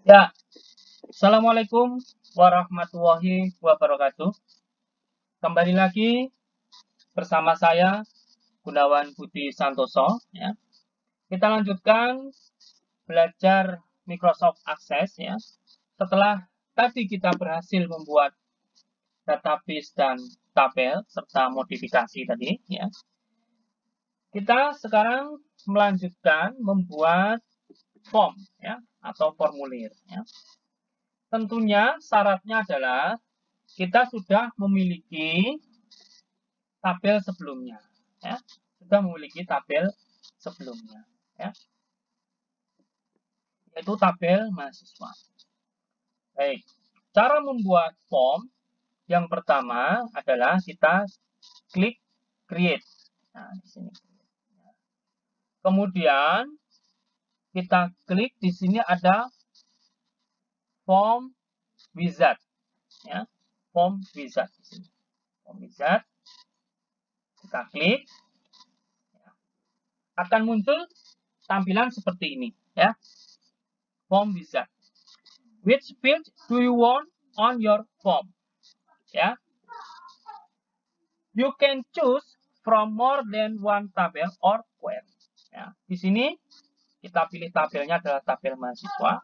Ya, Assalamualaikum warahmatullahi wabarakatuh. Kembali lagi bersama saya Gunawan Budi Santoso. Ya. Kita lanjutkan belajar Microsoft Access. Ya. Setelah tadi kita berhasil membuat database dan tabel serta modifikasi tadi. Ya. Kita sekarang melanjutkan membuat form ya atau formulir. Ya. Tentunya syaratnya adalah kita sudah memiliki tabel sebelumnya, ya. Sudah memiliki tabel sebelumnya, ya. Yaitu tabel mahasiswa. Baik, cara membuat form yang pertama adalah kita klik create. Nah, di sini. Kemudian kita klik di sini ada form wizard, ya. Form wizard di sini. Form wizard. Kita klik, akan muncul tampilan seperti ini, ya. Form wizard. Which field do you want on your form? Ya. You can choose from more than one table or query. Ya. Di sini kita pilih tabelnya adalah tabel mahasiswa.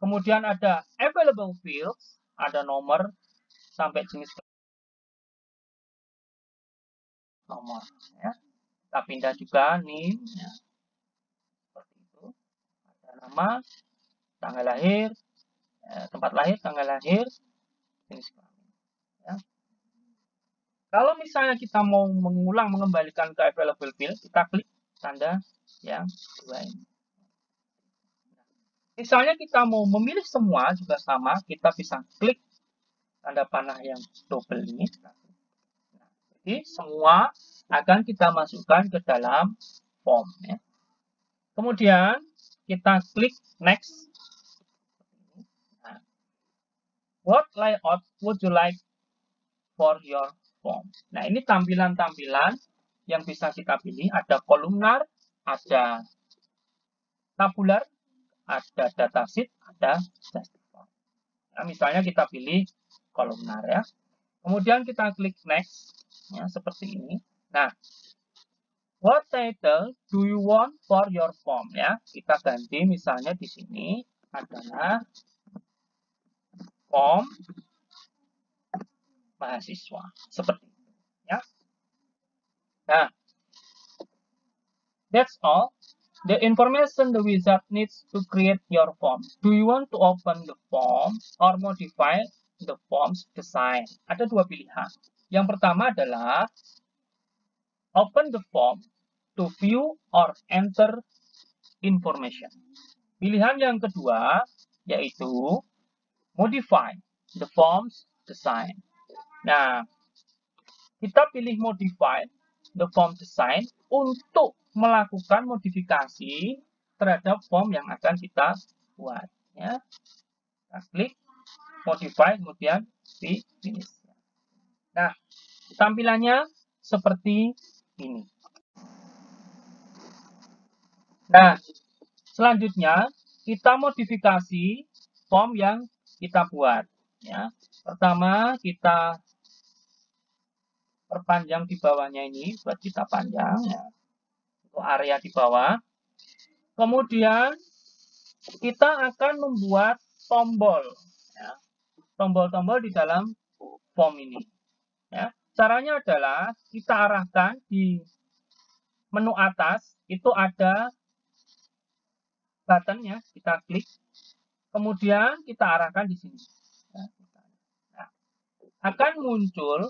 Kemudian ada available fields, ada nomor sampai jenis nomor. Ya. Kita pindah juga name. Ya. Seperti itu. Ada nama, tanggal lahir, tempat lahir, tanggal lahir, jenis kelamin. Ya. Kalau misalnya kita mau mengembalikan ke available field, kita klik tanda yang dua ini. Misalnya kita mau memilih semua juga sama, kita bisa klik tanda panah yang double ini. Jadi semua akan kita masukkan ke dalam form. Ya. Kemudian kita klik next. Nah, what layout would you like for your form? Nah, ini tampilan-tampilan yang bisa kita pilih. Ada kolumnar, ada tabular, ada datasheet, ada justify. Nah, misalnya kita pilih kolumnar ya. Kemudian kita klik next, ya, seperti ini. Nah, what title do you want for your form ya? Kita ganti misalnya di sini adalah form mahasiswa, seperti itu ya. Nah, that's all. The information the wizard needs to create your form. Do you want to open the form or modify the form's design? Ada dua pilihan. Yang pertama adalah open the form to view or enter information. Pilihan yang kedua yaitu modify the form's design. Nah, kita pilih modify the form design untuk melakukan modifikasi terhadap form yang akan kita buat. Ya. Kita klik modify, kemudian di finish. Nah, tampilannya seperti ini. Nah, selanjutnya kita modifikasi form yang kita buat. Ya. Pertama, kita perpanjang di bawahnya ini, buat kita panjang. Ya. Untuk area di bawah. Kemudian kita akan membuat tombol, ya. Tombol-tombol di dalam form ini. Ya. Caranya adalah kita arahkan di menu atas, itu ada button ya, kita klik. Kemudian kita arahkan di sini. Ya. Nah, akan muncul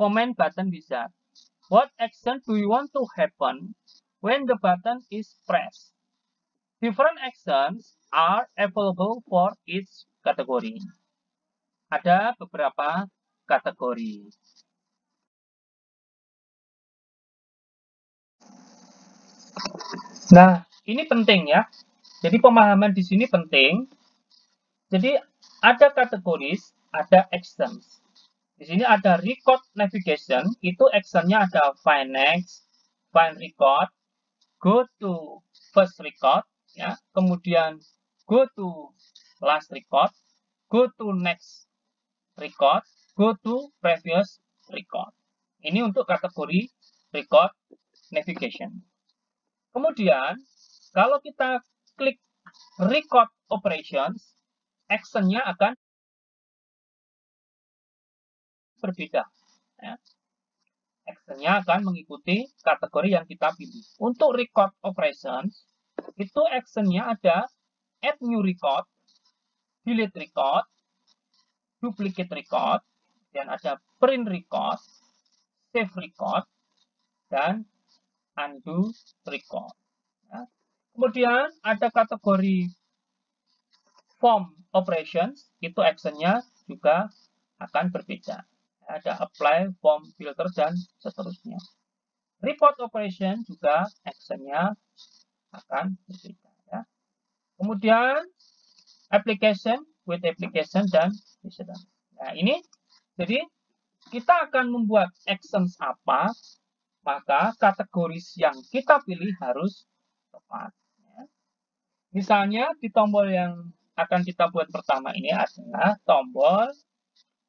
comment button wizard. What action do you want to happen when the button is pressed? Different actions are available for each category. Ada beberapa kategori. Nah, ini penting ya. Jadi pemahaman di sini penting. Jadi ada kategoris, ada actions. Di sini ada record navigation, itu actionnya ada find next, find record, go to first record, ya, kemudian go to last record, go to next record, go to previous record. Ini untuk kategori record navigation. Kemudian, kalau kita klik record operations, actionnya akan berbeda. Ya. Actionnya akan mengikuti kategori yang kita pilih. Untuk record operations, itu actionnya ada add new record, delete record, duplicate record, dan ada print record, save record, dan undo record. Ya. Kemudian ada kategori form operations, itu actionnya juga akan berbeda. Ada apply, form, filter, dan seterusnya. Report operation juga actionnya akan berbeda. Ya. Kemudian application, with application, dan visitor. Nah ini, jadi kita akan membuat actions apa, maka kategoris yang kita pilih harus tepat. Ya. Misalnya di tombol yang akan kita buat pertama ini adalah tombol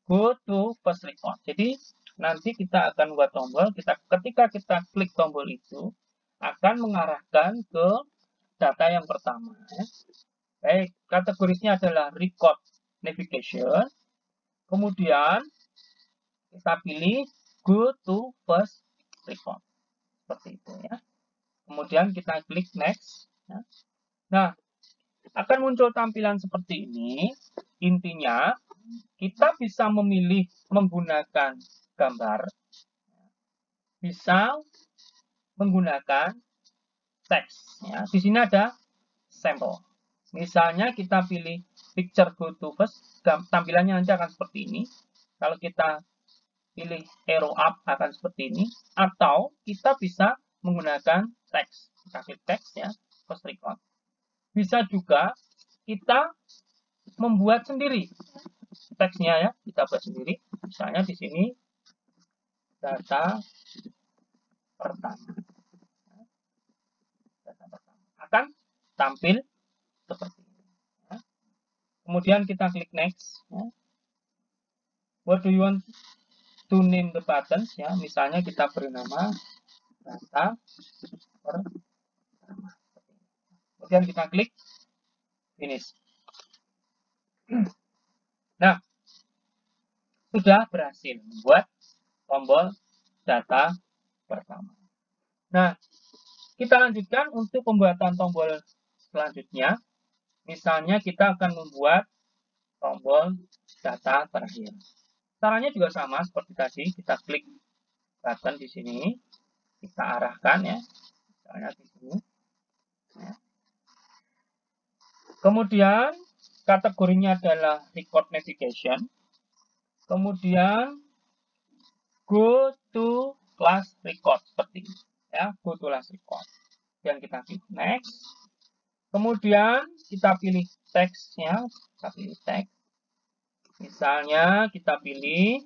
go to first record. Jadi nanti kita akan buat tombol, ketika kita klik tombol itu akan mengarahkan ke data yang pertama. Ya. Baik, kategorisnya adalah record navigation. Kemudian kita pilih go to first record. Seperti itu ya. Kemudian kita klik next. Ya. Nah, akan muncul tampilan seperti ini. Intinya kita bisa memilih menggunakan gambar, bisa menggunakan teks. Ya. Di sini ada sampel. Misalnya kita pilih picture go to first, tampilannya nanti akan seperti ini. Kalau kita pilih arrow up akan seperti ini. Atau kita bisa menggunakan teks. Kita klik teks ya, first record. Bisa juga kita membuat sendiri teksnya ya, kita buat sendiri. Misalnya di sini data pertama. Data pertama akan tampil seperti ini. Ya. Kemudian kita klik next. Ya. What do you want to name the buttons? Ya, misalnya kita beri nama data pertama. Kemudian kita klik finish. Nah, sudah berhasil membuat tombol data pertama. Nah, kita lanjutkan untuk pembuatan tombol selanjutnya. Misalnya kita akan membuat tombol data terakhir. Caranya juga sama seperti tadi. Kita klik button di sini, kita arahkan ya, misalnya di sini. Ya. Kemudian kategorinya adalah record navigation. Kemudian go to last record seperti ini. Ya, go to last record. Dan kita klik next. Kemudian kita pilih teksnya, kita pilih teks. Misalnya kita pilih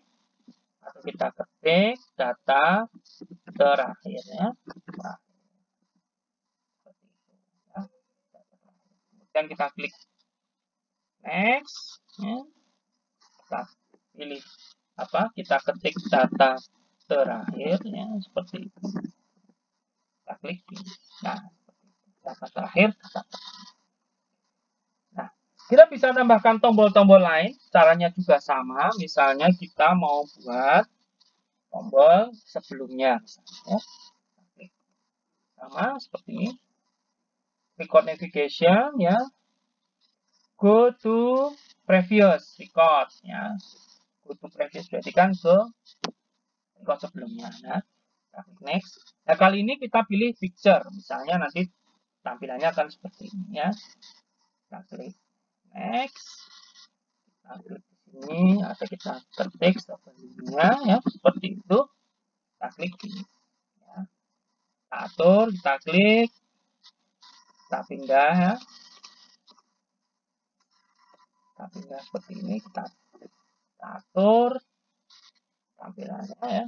atau kita ketik data terakhir ya. Seperti itu ya. Kemudian kita klik next ya. Kita pilih apa? Kita ketik data terakhir ya, seperti itu. Kita klik ini. Nah, data terakhir, data terakhir. Nah, kita bisa tambahkan tombol-tombol lain, caranya juga sama. Misalnya kita mau buat tombol sebelumnya, misalnya. Sama seperti ini. Record navigation ya. Go to previous record ya. Go to previous berarti kan ke record sebelumnya. Nah, kita klik next. Nah, kali ini kita pilih picture. Misalnya nanti tampilannya akan seperti ini ya. Kita klik next. Kita klik di sini atau kita ketik sebelumnya ya, seperti itu. Kita klik ini. Ya. Kita atur, kita klik. Kita pindah ya. Kita pindah seperti ini. Kita atur tampilannya ya.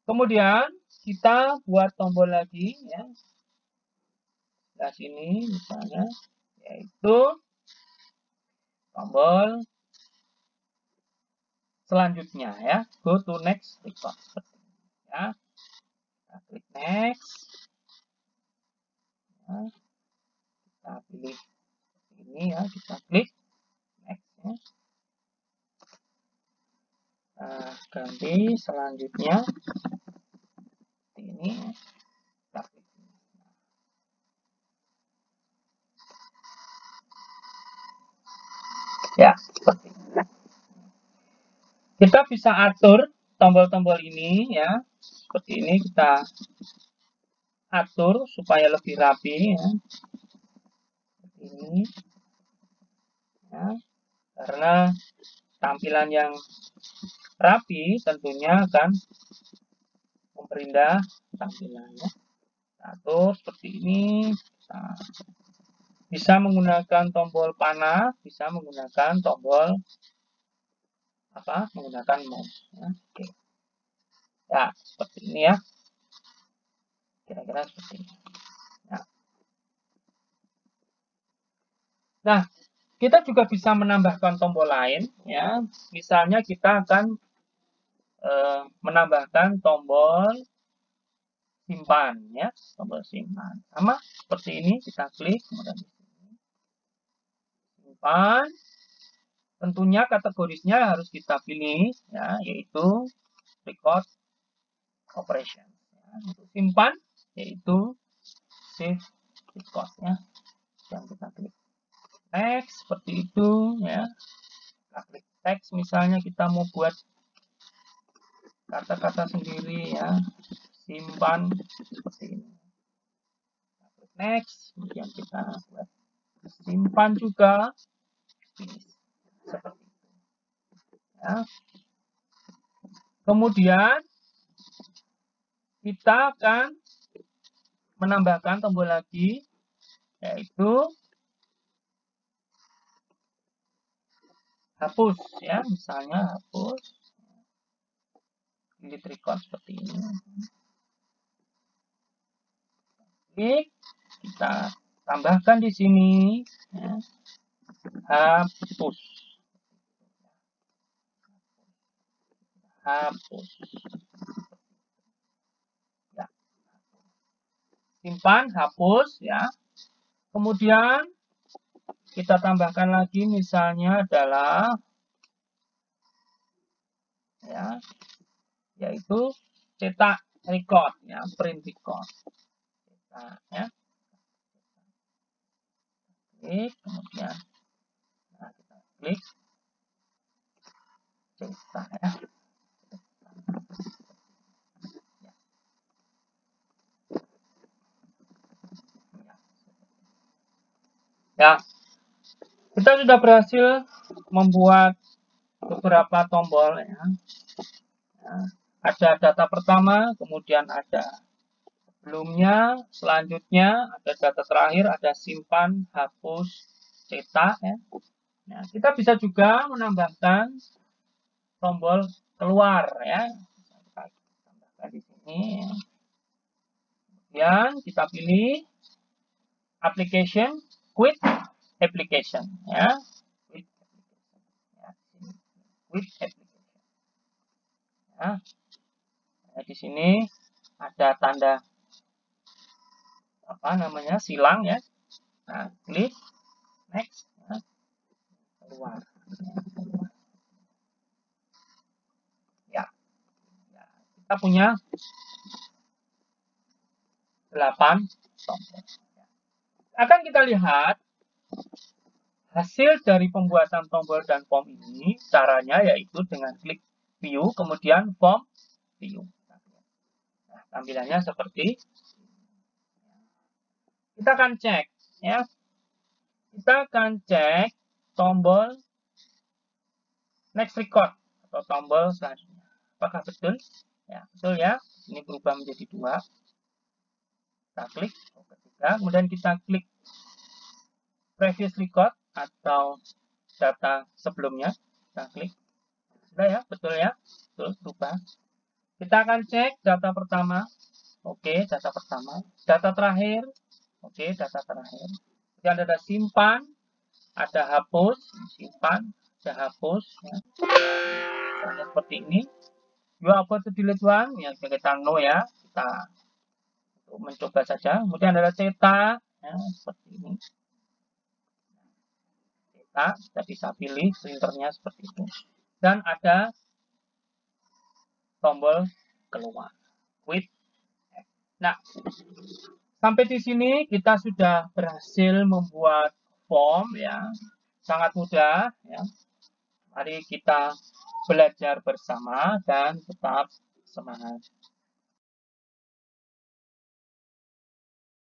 Kemudian kita buat tombol lagi ya. Di sini misalnya yaitu tombol selanjutnya ya, go to next record seperti ini ya. Kita klik next ya. Kita pilih ini ya, kita klik next ya. Nah, ganti selanjutnya ini kita klik. Ya, seperti ini. Kita bisa atur tombol-tombol ini ya, seperti ini kita atur supaya lebih rapi ya. Seperti ini ya, karena tampilan yang rapi tentunya akan memperindah tampilannya. Atur seperti ini. Kita bisa menggunakan tombol panah, bisa menggunakan tombol menggunakan mouse ya. Oke. Ya, seperti ini ya. Kira-kira seperti ini. Ya. Nah, kita juga bisa menambahkan tombol lain ya. Misalnya kita akan menambahkan tombol simpan ya, tombol simpan. Sama seperti ini, kita klik kemudian simpan. Tentunya kategorisnya harus kita pilih ya, yaitu record operation. Ya. Untuk simpan yaitu save record ya. Yang kita klik next seperti itu ya. Kita klik text, misalnya kita mau buat kata-kata sendiri ya, simpan seperti ini. Kita klik next, kemudian kita buat simpan juga finish. Seperti itu ya. Kemudian kita akan menambahkan tombol lagi, yaitu hapus ya, misalnya hapus, delete record seperti ini. Klik, kita tambahkan di sini ya, hapus. Hapus. Ya. Simpan, hapus ya. Kemudian kita tambahkan lagi, misalnya adalah ya, yaitu cetak record ya, print record. Cetak ya. Klik, kemudian nah, kita klik cetak ya. Ya, kita sudah berhasil membuat beberapa tombol ya. Ya. Ada data pertama, kemudian ada sebelumnya, selanjutnya ada data terakhir, ada simpan, hapus, cetak ya. Nah, kita bisa juga menambahkan tombol keluar ya. Kita tambahkan di sini. Ya. Kemudian kita pilih application, quit application ya. Quit application. Ya. Quit application. Ya. Nah, di sini ada tanda silang ya. Nah, klik next ya. Keluar. Ya. Ya. Kita punya 8 tombol. Akan kita lihat hasil dari pembuatan tombol dan form ini, caranya yaitu dengan klik view, kemudian form view. Nah, tampilannya seperti kita akan cek ya. Kita akan cek tombol next record atau tombol selanjutnya. Apakah betul? Ya, betul ya. Ini berubah menjadi 2. Kita klik ketiga, kemudian kita klik previous record atau data sebelumnya, kita klik. Sudah ya, betul ya, betul, berubah. Kita akan cek data pertama, oke, data pertama, data terakhir, oke, data terakhir. Kemudian ada simpan, ada hapus, simpan, ada hapus, ya. Misalnya seperti ini. You are about to delete one, ya kita no ya, kita untuk mencoba saja. Kemudian ada cetak, ya, seperti ini. Cetak, kita bisa pilih printernya seperti itu. Dan ada tombol keluar, quit. Nah, sampai di sini kita sudah berhasil membuat form ya, sangat mudah ya. Mari kita belajar bersama dan tetap semangat.